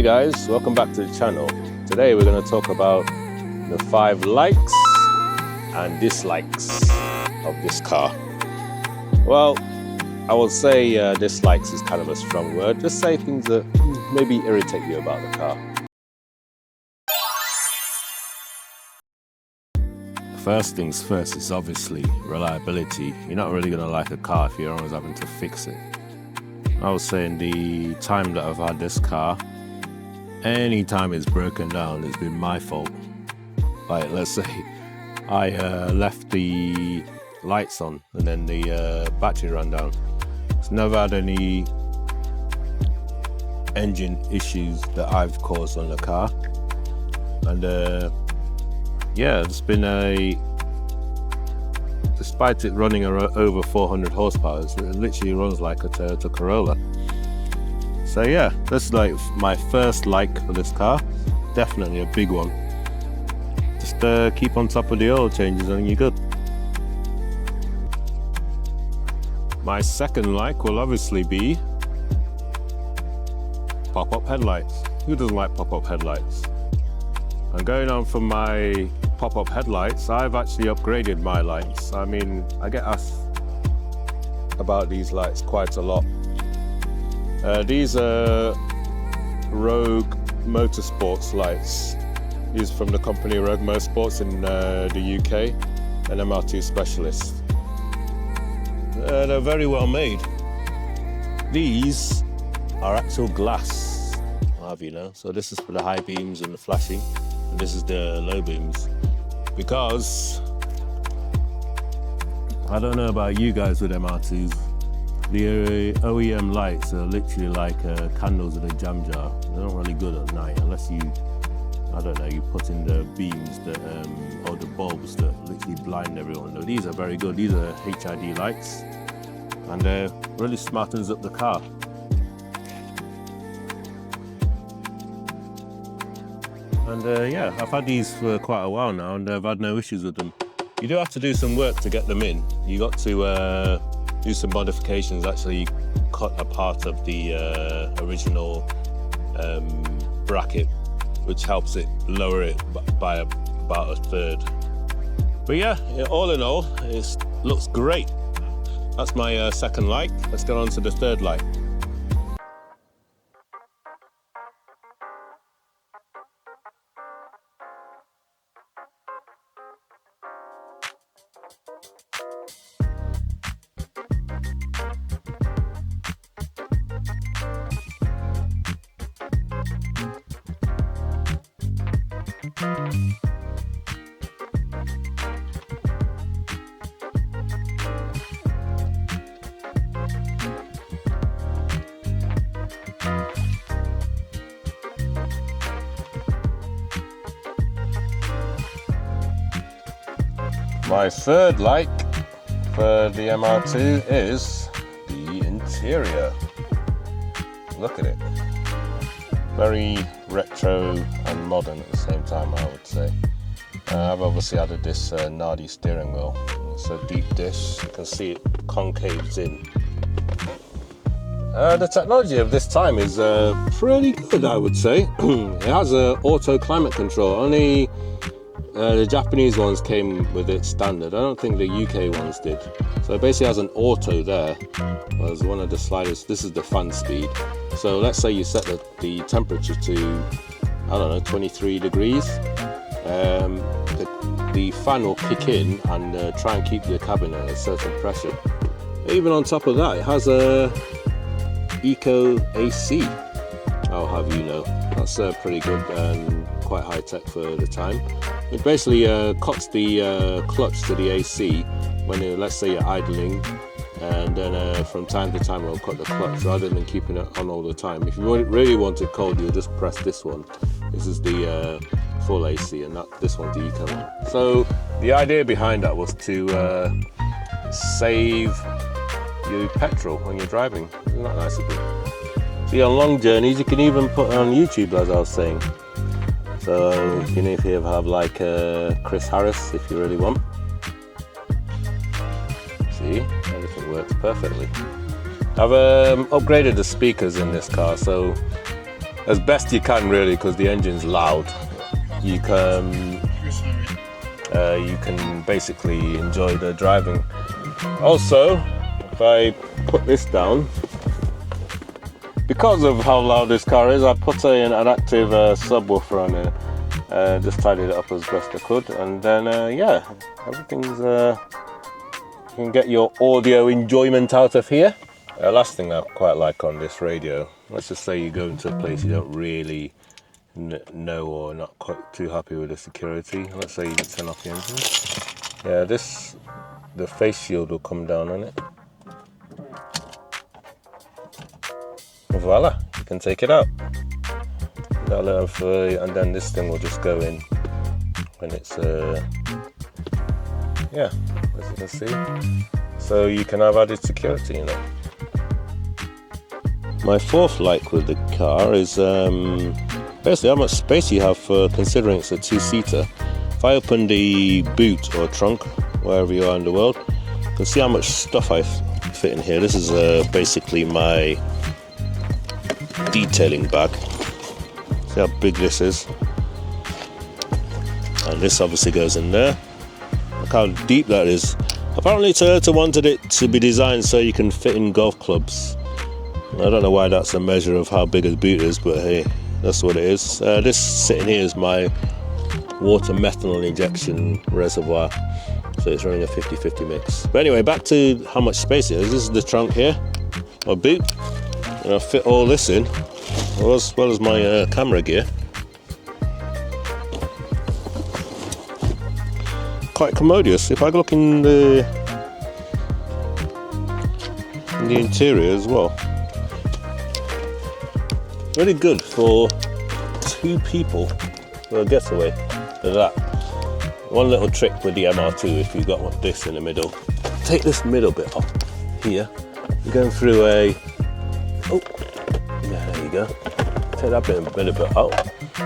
Hey guys, welcome back to the channel. Today we're going to talk about the 5 likes and dislikes of this car. Well, I would say dislikes is kind of a strong word. Just say things that maybe irritate you about the car. First things first is obviously reliability. You're not really going to like a car if you're always having to fix it. I was saying the time that I've had this car, any time it's broken down, it's been my fault. Like, let's say I left the lights on and then the battery ran down. It's never had any engine issues that I've caused on the car. And yeah, it's been despite it running over 400 horsepower, it literally runs like a Toyota Corolla. So yeah, that's like my first like for this car. Definitely a big one. Just keep on top of the oil changes and you're good. My second like will obviously be pop-up headlights. Who doesn't like pop-up headlights? And going on from my pop-up headlights, I've actually upgraded my lights. I mean, I get asked about these lights quite a lot. These are Rogue Motorsports lights. These are from the company Rogue Motorsports in the UK, an MR2 specialist. They're very well made. These are actual glass, I'll have you know. So this is for the high beams and the flashing, and this is the low beams. Because I don't know about you guys with MR2s, the OEM lights are literally like candles in a jam jar. They're not really good at night unless you, I don't know, you put in the beams that, or the bulbs that literally blind everyone. No, these are very good. These are HID lights and really smartens up the car. And yeah, I've had these for quite a while now and I've had no issues with them. You do have to do some work to get them in. You got to do some modifications, actually cut a part of the original bracket, which helps it lower it by about a third. But yeah, all in all, it looks great. That's my second like. Let's get on to the third like. My third like for the MR2 is the interior. Look at it. Very retro and modern at the same time, I would say. I've obviously added this Nardi steering wheel. It's a deep dish, you can see it concaves in. The technology of this time is pretty good, I would say. It has an auto climate control. Only the Japanese ones came with it standard. I don't think the UK ones did. So it basically has an auto there. As one of the sliders, this is the fan speed. So let's say you set the temperature to, I don't know, 23 degrees. The fan will kick in and try and keep the cabin at a certain pressure. Even on top of that, it has a Eco AC. I'll have you know. That's pretty good and quite high tech for the time. It basically cuts the clutch to the AC when, let's say, you're idling, and then from time to time it'll cut the clutch rather than keeping it on all the time. If you really want it cold, you'll just press this one. This is the full AC, and this one's the Eco one. So the idea behind that was to save you petrol when you're driving. Isn't that nice of it? See, on long journeys you can even put it on YouTube, as I was saying. So you can if you have like Chris Harris, if you really want. See, everything works perfectly. I've upgraded the speakers in this car, so as best you can really, because the engine's loud. You can basically enjoy the driving. Also, if I put this down, because of how loud this car is, I put an active subwoofer on it. Just tidied it up as best I could, and then yeah, everything's you can get your audio enjoyment out of here. Last thing I quite like on this radio, let's just say you go into a place you don't really know or not quite too happy with the security. Let's say you can turn off the engine. Yeah, the face shield will come down on it. Voila, you can take it out. And then this thing will just go in when it's yeah, as you can see. So you can have added security in it. My fourth like with the car is basically how much space you have for considering it's a two-seater. If I open the boot or trunk, wherever you are in the world, you can see how much stuff I fit in here. This is basically my detailing bag. See how big this is. And this obviously goes in there. Look how deep that is. Apparently Toyota wanted it to be designed so you can fit in golf clubs. I don't know why that's a measure of how big a boot is, but hey, that's what it is. This sitting here is my water methanol injection reservoir, so it's running a 50-50 mix. But anyway, back to how much space it is. This is the trunk here, my boot, and I fit all this in, as well as my camera gear. Quite commodious. If I look in the interior as well, really good for two people for a getaway. Look at that. One little trick with the MR2, if you've got this in the middle, take this middle bit off here. You're going through a, oh, yeah, there you go. Take that middle bit out.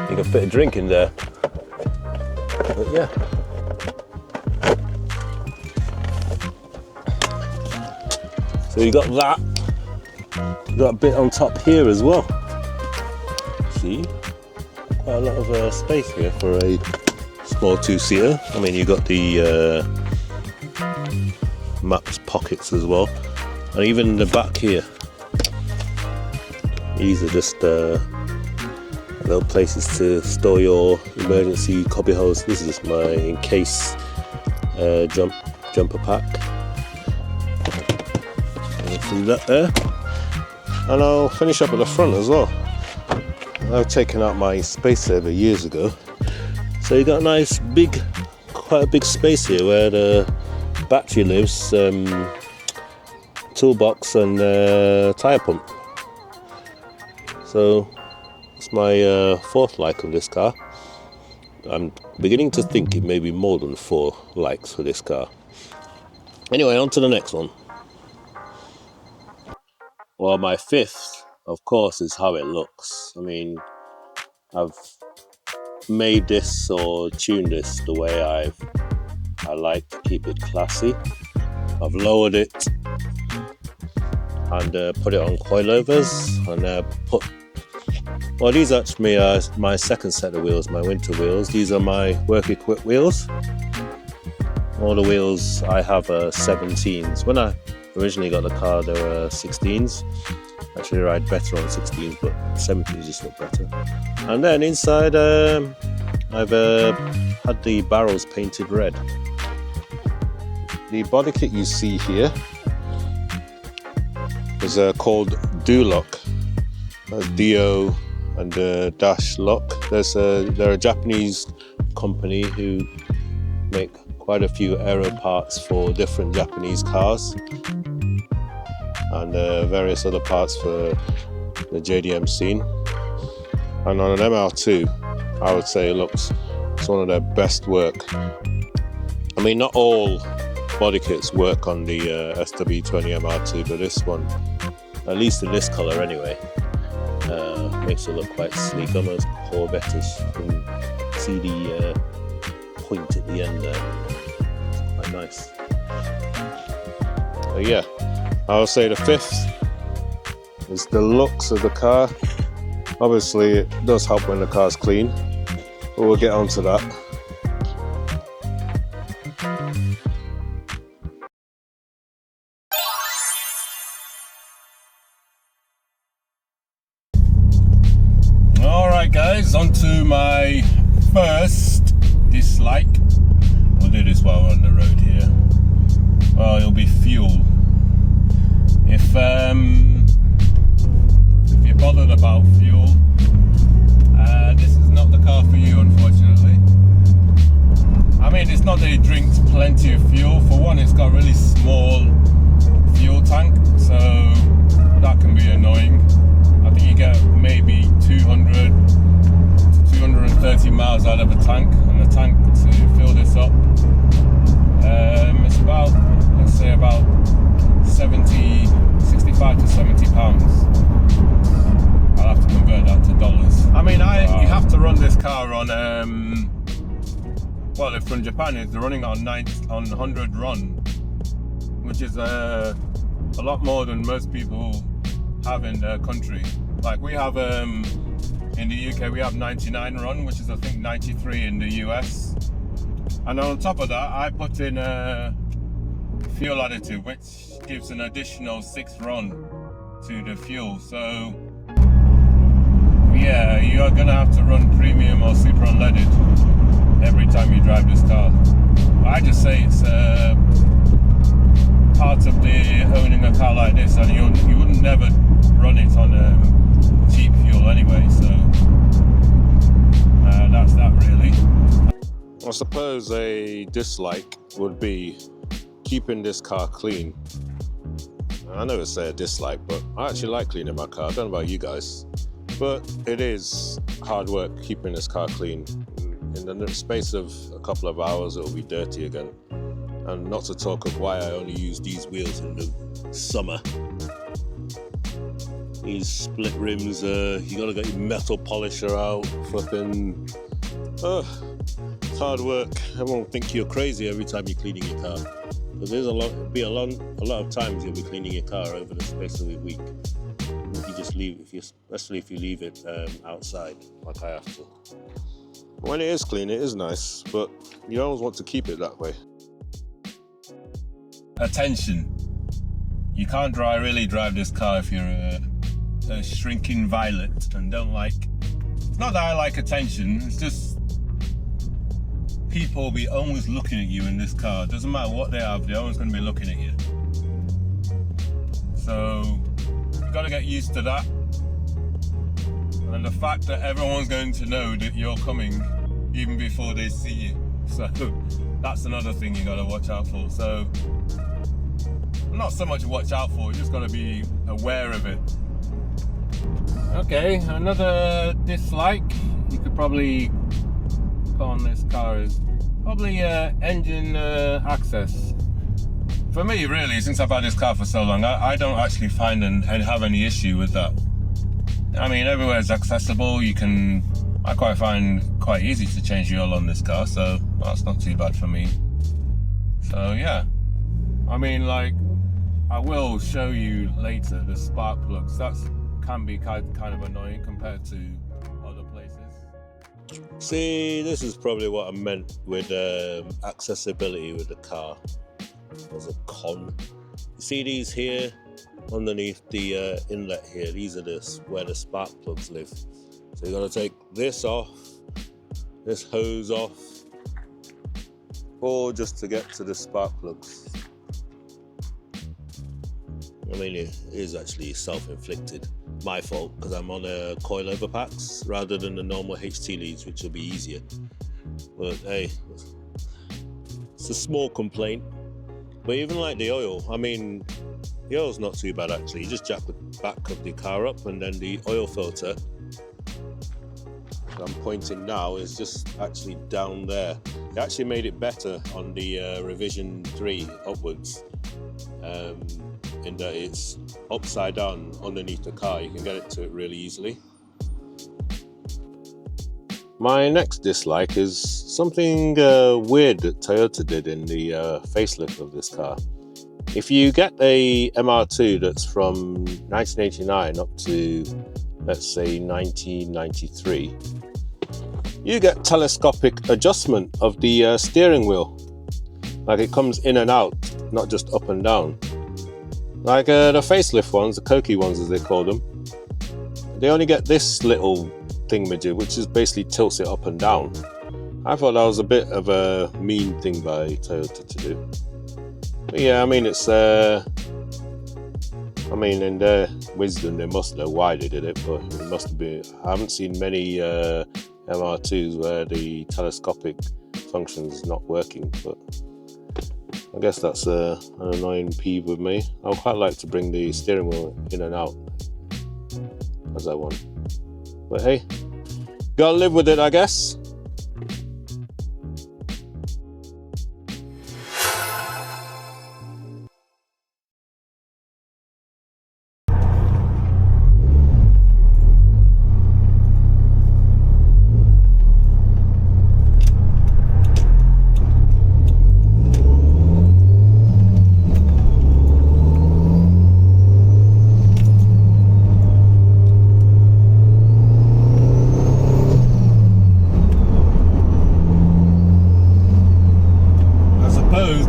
You can fit a drink in there. But yeah. So you got that. You got a bit on top here as well. See, quite a lot of space here for a small two-seater. I mean, you got the maps pockets as well, and even the back here. These are just little places to store your emergency cubby holes. This is my in case jumper pack. Do that there, and I'll finish up at the front as well. I've taken out my space saver years ago, so you got a nice big, quite a big space here where the battery lives, toolbox and tyre pump. So it's my fourth like of this car. I'm beginning to think it may be more than 4 likes for this car. Anyway, on to the next one. Well, my fifth, of course, is how it looks. I mean, I've made this or tuned this the way I like to keep it classy. I've lowered it and put it on coilovers, and well, these actually are my second set of wheels, my winter wheels. These are my work equipped wheels. All the wheels I have are 17s. When I originally got the car, there were 16s. Actually ride better on 16s, but 17s just look better. And then inside I've had the barrels painted red. The body kit you see here is called Do-Lock. That's D-O and dash lock. They're a Japanese company who make quite a few aero parts for different Japanese cars, and various other parts for the JDM scene. And on an MR2, I would say it's one of their best work. I mean, not all body kits work on the SW20 MR2, but this one, at least in this colour anyway, makes it look quite sleek, almost Corvette-ish. You can see the point at the end there. It's quite nice. So yeah, I would say the fifth is the looks of the car. Obviously it does help when the car's clean, but we'll get onto that. Alright guys, on to my first dislike. We'll do this while we're on the road here. Well, it'll be fuel. If you're bothered about fuel, this is not the car for you, unfortunately. I mean, it's not that it drinks plenty of fuel. For one, it's got a really small fuel tank, so that can be annoying. I think you get maybe 200 to 230 miles out of a tank, and the tank to fill this up, it's about, let's say about 65 to 70 pounds. I'll have to convert that to dollars. I mean, you have to run this car on, well, if from Japan, it's running on 100 run, which is a lot more than most people have in their country. Like we have, in the UK, we have 99 run, which is I think 93 in the US. And on top of that, I put in a fuel additive, which gives an additional 6 run to the fuel. So yeah, you are gonna have to run premium or super unleaded every time you drive this car. I just say it's part of the owning a car like this, and you wouldn't never run it on cheap fuel anyway. So that's that really. I suppose a dislike would be keeping this car clean. I never say a dislike, but I actually like cleaning my car. I don't know about you guys, but it is hard work keeping this car clean. In the space of a couple of hours, it'll be dirty again. And not to talk of why I only use these wheels in the summer. These split rims, you gotta get your metal polisher out, flipping. It's hard work. Everyone will think you're crazy every time you're cleaning your car. Because there's a lot of times you'll be cleaning your car over the space of a week. If you just leave, especially if you leave it outside, like I have to. When it is clean, it is nice, but you always want to keep it that way. Attention. You can't really drive this car if you're a shrinking violet and don't like... It's not that I like attention, it's just people will be always looking at you in this car. It doesn't matter what they have, they're always going to be looking at you. So you've got to get used to that. And the fact that everyone's going to know that you're coming even before they see you. So that's another thing you got to watch out for. So not so much watch out for, you just got to be aware of it. Okay, another dislike you could probably put on this car is probably engine access. For me, really, since I've had this car for so long, I don't actually find and have any issue with that. I mean, everywhere is accessible. I find quite easy to change the oil on this car, so that's not too bad for me. So yeah, I mean, like, I will show you later the spark plugs. That can be kind of annoying compared to other places. See, this is probably what I meant with accessibility with the car as a con. You see these here underneath the inlet here, these are where the spark plugs live. So you got to take this off, this hose off, all just to get to the spark plugs. I mean, it is actually self-inflicted. My fault, because I'm on coilover packs rather than the normal HT leads, which will be easier. But hey, it's a small complaint. But even like the oil, I mean, the oil's not too bad actually. You just jack the back of the car up, and then the oil filter I'm pointing now is just actually down there. They actually made it better on the revision 3 upwards, in that it's upside down underneath the car. You can get it to it really easily. My next dislike is something weird that Toyota did in the facelift of this car. If you get a MR2 that's from 1989 up to let's say 1993, you get telescopic adjustment of the steering wheel. Like it comes in and out, not just up and down. Like the facelift ones, the Koki ones as they call them, they only get this little thingamajig, which is basically tilts it up and down. I thought that was a bit of a mean thing by Toyota to do. But yeah, I mean, it's I mean, in their wisdom, they must know why they did it, but it must have been. I haven't seen many MR2s where the telescopic function is not working, but I guess that's an annoying peeve with me. I would quite like to bring the steering wheel in and out as I want. But hey, gotta live with it, I guess.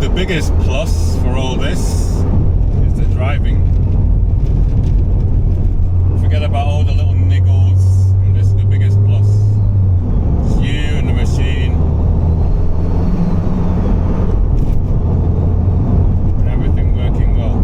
The biggest plus for all this is the driving. Forget about all the little niggles, and this is the biggest plus. It's you and the machine and everything working well.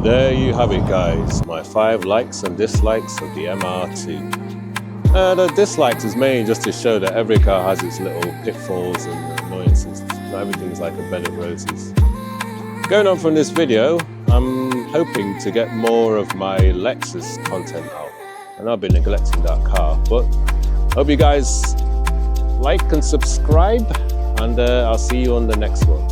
There you have it, guys, my 5 likes and dislikes of the MR2. The dislikes is mainly just to show that every car has its little pitfalls and annoyances. Not everything's like a bed of roses. Going on from this video, I'm hoping to get more of my Lexus content out, and I've been neglecting that car, but hope you guys like and subscribe, and I'll see you on the next one.